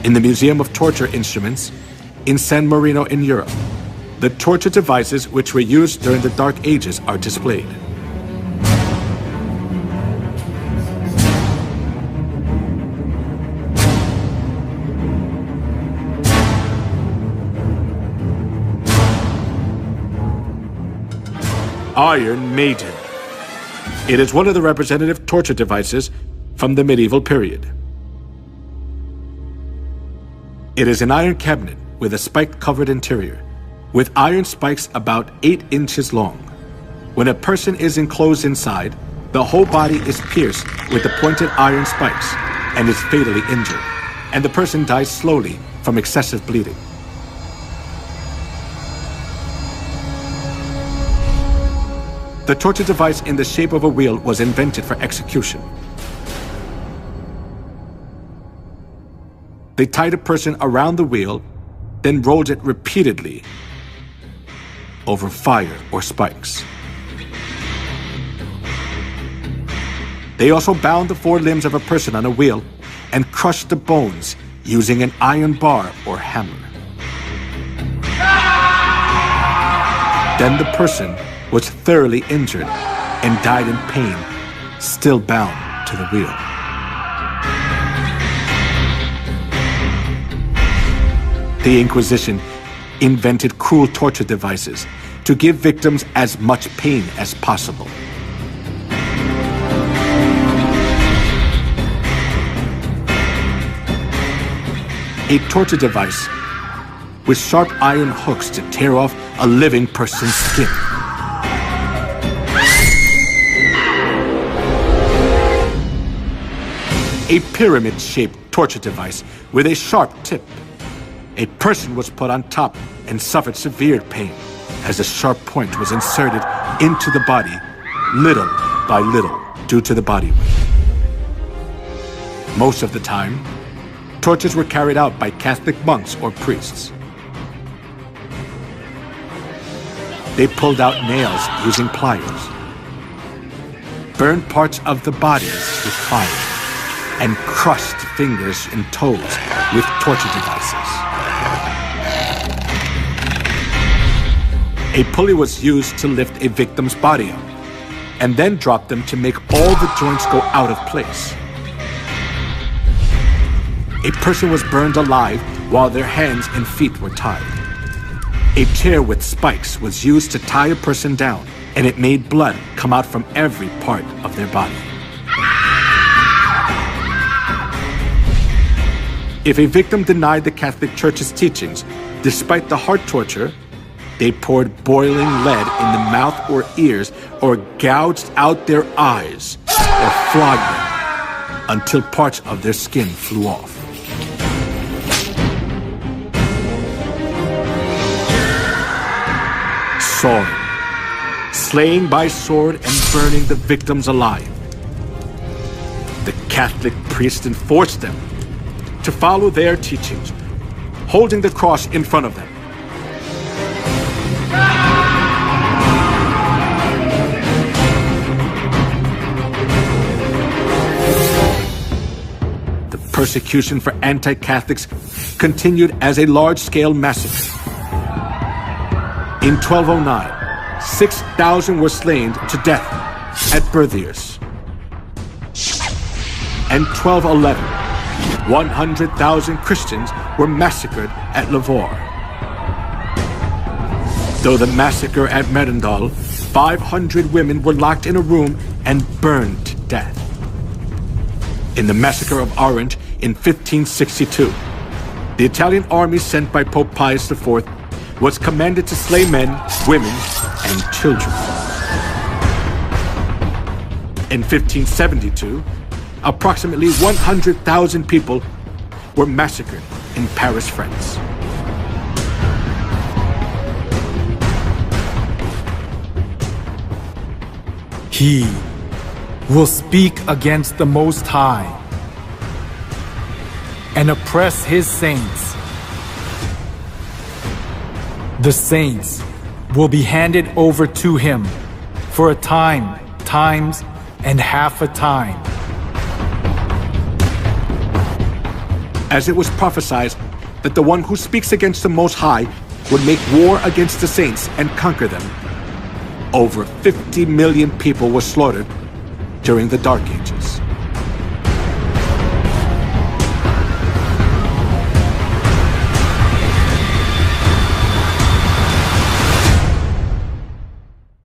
In the Museum of Torture Instruments in San Marino in Europe, the torture devices which were used during the Dark Ages are displayed. Iron Maiden. It is one of the representative torture devices from the medieval period. It is an iron cabinet with a spike-covered interior, with iron spikes about 8 inches long. When a person is enclosed inside, the whole body is pierced with the pointed iron spikes and is fatally injured, and the person dies slowly from excessive bleeding. The torture device in the shape of a wheel was invented for execution. They tied a person around the wheel, then rolled it repeatedly over fire or spikes. They also bound the 4 limbs of a person on a wheel and crushed the bones using an iron bar or hammer. Then the person was thoroughly injured and died in pain, still bound to the wheel. The Inquisition invented cruel torture devices to give victims as much pain as possible. A torture device with sharp iron hooks to tear off a living person's skin. A pyramid-shaped torture device with a sharp tip. A person was put on top and suffered severe pain as a sharp point was inserted into the body, little by little, due to the body weight. Most of the time, tortures were carried out by Catholic monks or priests. They pulled out nails using pliers, burned parts of the bodies with fire, and crushed fingers and toes with torture devices. A pulley was used to lift a victim's body up, and then drop them to make all the joints go out of place. A person was burned alive while their hands and feet were tied. A chair with spikes was used to tie a person down, and it made blood come out from every part of their body. If a victim denied the Catholic Church's teachings, despite the heart torture, they poured boiling lead in the mouth or ears, or gouged out their eyes, or flogged them until parts of their skin flew off. Sawing, slaying by sword and burning the victims alive. The Catholic priest enforced them to follow their teachings, holding the cross in front of them. The persecution for anti-Catholics continued as a large-scale massacre. In 1209, 6,000 were slain to death at Berthiers. And 1211, 100,000 Christians were massacred at Lavore. Though the massacre at Merendal, 500 women were locked in a room and burned to death. In the massacre of Orange in 1562, the Italian army sent by Pope Pius IV was commanded to slay men, women, and children. In 1572, approximately 100,000 people were massacred in Paris, France. He will speak against the Most High and oppress his saints. The saints will be handed over to him for a time, times, and half a time. as it was prophesied that the one who speaks against the Most High would make war against the saints and conquer them. Over 50 million people were slaughtered during the Dark Ages.